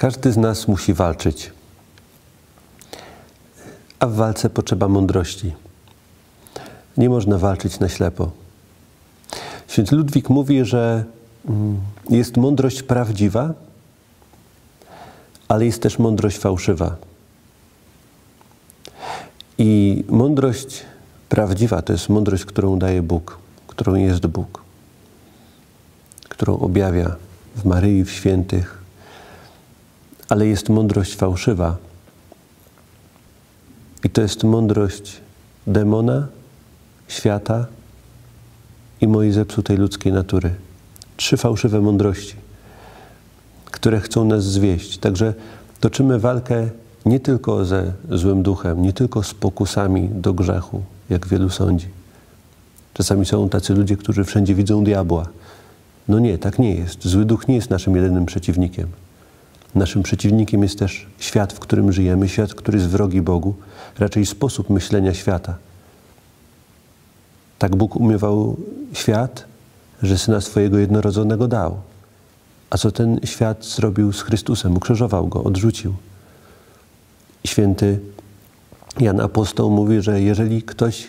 Każdy z nas musi walczyć, a w walce potrzeba mądrości. Nie można walczyć na ślepo. Święty Ludwik mówi, że jest mądrość prawdziwa, ale jest też mądrość fałszywa. I mądrość prawdziwa to jest mądrość, którą daje Bóg, którą jest Bóg, którą objawia w Maryi, w świętych. Ale jest mądrość fałszywa. I to jest mądrość demona, świata i mojej zepsutej ludzkiej natury. 3 fałszywe mądrości, które chcą nas zwieść. Także toczymy walkę nie tylko ze złym duchem, nie tylko z pokusami do grzechu, jak wielu sądzi. Czasami są tacy ludzie, którzy wszędzie widzą diabła. No nie, tak nie jest. Zły duch nie jest naszym jedynym przeciwnikiem. Naszym przeciwnikiem jest też świat, w którym żyjemy, świat, który jest wrogi Bogu, raczej sposób myślenia świata. Tak Bóg umiewał świat, że Syna swojego jednorodzonego dał. A co ten świat zrobił z Chrystusem? Ukrzyżował Go, odrzucił. Święty Jan Apostoł mówi, że jeżeli ktoś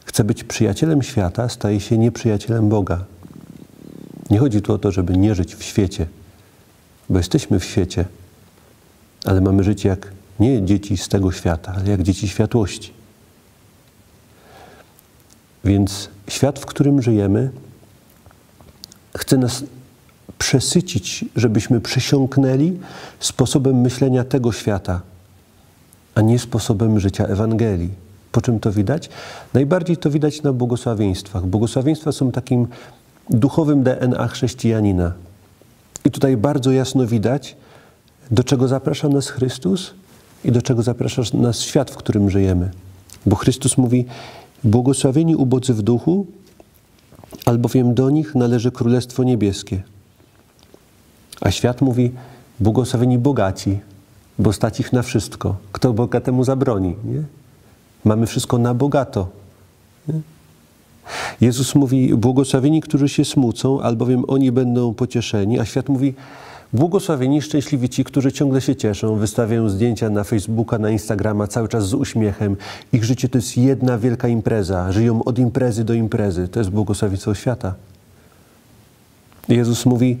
chce być przyjacielem świata, staje się nieprzyjacielem Boga. Nie chodzi tu o to, żeby nie żyć w świecie, bo jesteśmy w świecie, ale mamy żyć jak nie dzieci z tego świata, ale jak dzieci światłości. Więc świat, w którym żyjemy, chce nas przesycić, żebyśmy przesiąknęli sposobem myślenia tego świata, a nie sposobem życia Ewangelii. Po czym to widać? Najbardziej to widać na błogosławieństwach. Błogosławieństwa są takim duchowym DNA chrześcijanina. I tutaj bardzo jasno widać, do czego zaprasza nas Chrystus i do czego zaprasza nas świat, w którym żyjemy. Bo Chrystus mówi: błogosławieni ubodzy w duchu, albowiem do nich należy Królestwo Niebieskie. A świat mówi: błogosławieni bogaci, bo stać ich na wszystko. Kto bogatemu zabroni? Nie? Mamy wszystko na bogato. Nie? Jezus mówi: błogosławieni, którzy się smucą, albowiem oni będą pocieszeni. A świat mówi: błogosławieni, szczęśliwi ci, którzy ciągle się cieszą, wystawiają zdjęcia na Facebooka, na Instagrama, cały czas z uśmiechem. Ich życie to jest jedna wielka impreza. Żyją od imprezy do imprezy. To jest błogosławieństwo świata. Jezus mówi: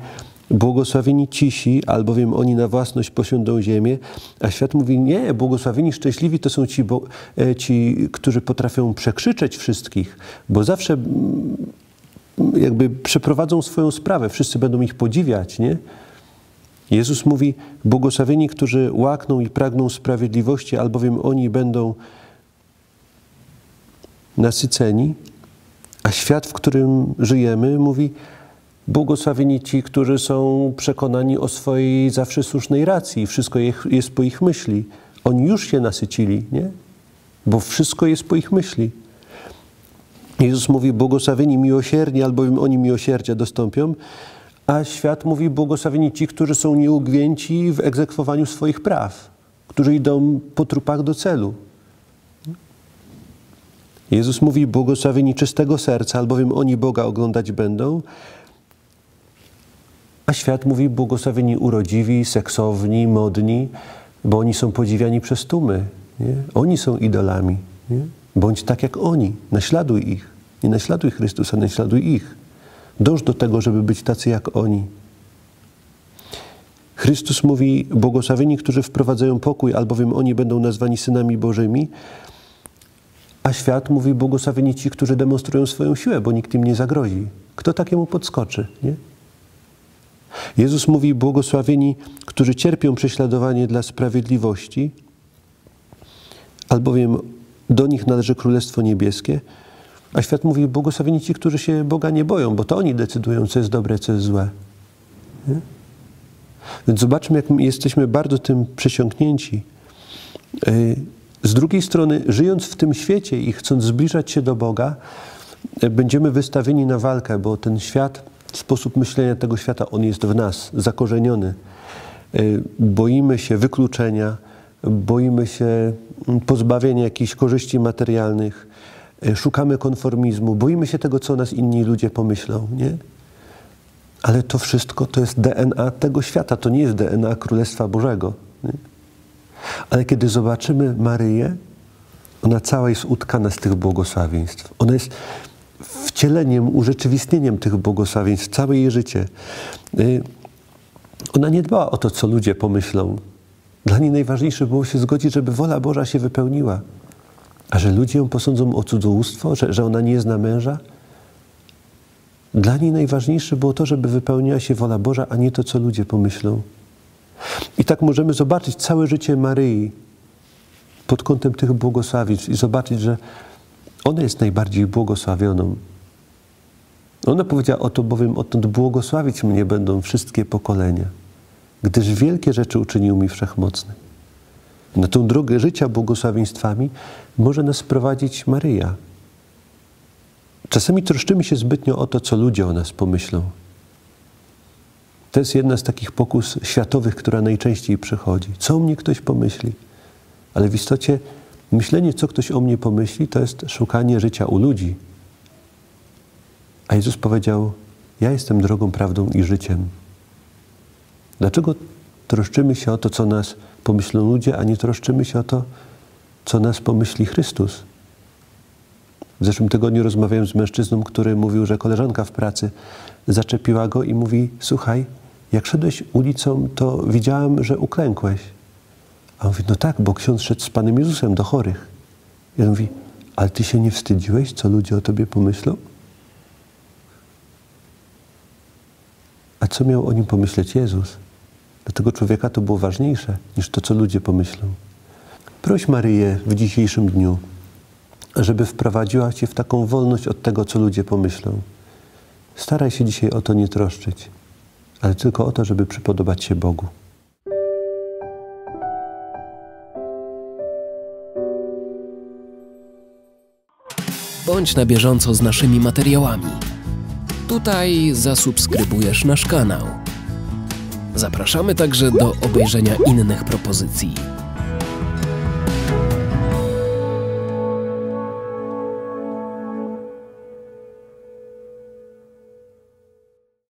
błogosławieni cisi, albowiem oni na własność posiądą ziemię. A świat mówi: nie, błogosławieni, szczęśliwi to są ci, którzy potrafią przekrzyczeć wszystkich, bo zawsze jakby przeprowadzą swoją sprawę. Wszyscy będą ich podziwiać, nie? Jezus mówi: błogosławieni, którzy łakną i pragną sprawiedliwości, albowiem oni będą nasyceni. A świat, w którym żyjemy, mówi: błogosławieni ci, którzy są przekonani o swojej zawsze słusznej racji. Wszystko jest po ich myśli. Oni już się nasycili, nie? Bo wszystko jest po ich myśli. Jezus mówi: błogosławieni miłosierni, albowiem oni miłosierdzia dostąpią. A świat mówi: błogosławieni ci, którzy są nieugięci w egzekwowaniu swoich praw, którzy idą po trupach do celu. Jezus mówi: błogosławieni czystego serca, albowiem oni Boga oglądać będą. A świat mówi: błogosławieni urodziwi, seksowni, modni, bo oni są podziwiani przez tłumy. Nie? Oni są idolami. Nie? Bądź tak jak oni. Naśladuj ich. Nie naśladuj Chrystusa, naśladuj ich. Dąż do tego, żeby być tacy jak oni. Chrystus mówi: błogosławieni, którzy wprowadzają pokój, albowiem oni będą nazwani synami Bożymi. A świat mówi: błogosławieni ci, którzy demonstrują swoją siłę, bo nikt im nie zagrozi. Kto takiemu podskoczy? Nie? Jezus mówi: błogosławieni, którzy cierpią prześladowanie dla sprawiedliwości, albowiem do nich należy Królestwo Niebieskie. A świat mówi: błogosławieni ci, którzy się Boga nie boją, bo to oni decydują, co jest dobre, co jest złe. Nie? Więc zobaczmy, jak my jesteśmy bardzo tym przesiąknięci. Z drugiej strony, żyjąc w tym świecie i chcąc zbliżać się do Boga, będziemy wystawieni na walkę, bo ten świat, sposób myślenia tego świata, on jest w nas zakorzeniony. Boimy się wykluczenia, boimy się pozbawienia jakichś korzyści materialnych, szukamy konformizmu, boimy się tego, co o nas inni ludzie pomyślą, nie? Ale to wszystko to jest DNA tego świata, to nie jest DNA Królestwa Bożego. Nie? Ale kiedy zobaczymy Maryję, ona cała jest utkana z tych błogosławieństw. Ona jest wcieleniem, urzeczywistnieniem tych błogosławieństw, całe jej życie. Ona nie dbała o to, co ludzie pomyślą. Dla niej najważniejsze było się zgodzić, żeby wola Boża się wypełniła. A że ludzie ją posądzą o cudzołóstwo, że ona nie zna męża, dla niej najważniejsze było to, żeby wypełniła się wola Boża, a nie to, co ludzie pomyślą. I tak możemy zobaczyć całe życie Maryi pod kątem tych błogosławieństw i zobaczyć, że ona jest najbardziej błogosławioną. Ona powiedziała: oto bowiem odtąd błogosławić mnie będą wszystkie pokolenia, gdyż wielkie rzeczy uczynił mi Wszechmocny. Na tą drogę życia błogosławieństwami może nas prowadzić Maryja. Czasami troszczymy się zbytnio o to, co ludzie o nas pomyślą. To jest jedna z takich pokus światowych, która najczęściej przychodzi. Co o mnie ktoś pomyśli? Ale w istocie myślenie, co ktoś o mnie pomyśli, to jest szukanie życia u ludzi. A Jezus powiedział: ja jestem drogą, prawdą i życiem. Dlaczego troszczymy się o to, co nas pomyślą ludzie, a nie troszczymy się o to, co nas pomyśli Chrystus? W zeszłym tygodniu rozmawiałem z mężczyzną, który mówił, że koleżanka w pracy zaczepiła go i mówi: słuchaj, jak szedłeś ulicą, to widziałam, że uklękłeś. A on mówi: no tak, bo ksiądz szedł z Panem Jezusem do chorych. I on mówi: ale ty się nie wstydziłeś, co ludzie o tobie pomyślą? A co miał o nim pomyśleć Jezus? Dla tego człowieka to było ważniejsze niż to, co ludzie pomyślą. Proś Maryję w dzisiejszym dniu, żeby wprowadziła cię w taką wolność od tego, co ludzie pomyślą. Staraj się dzisiaj o to nie troszczyć, ale tylko o to, żeby przypodobać się Bogu. Bądź na bieżąco z naszymi materiałami. Tutaj zasubskrybujesz nasz kanał. Zapraszamy także do obejrzenia innych propozycji.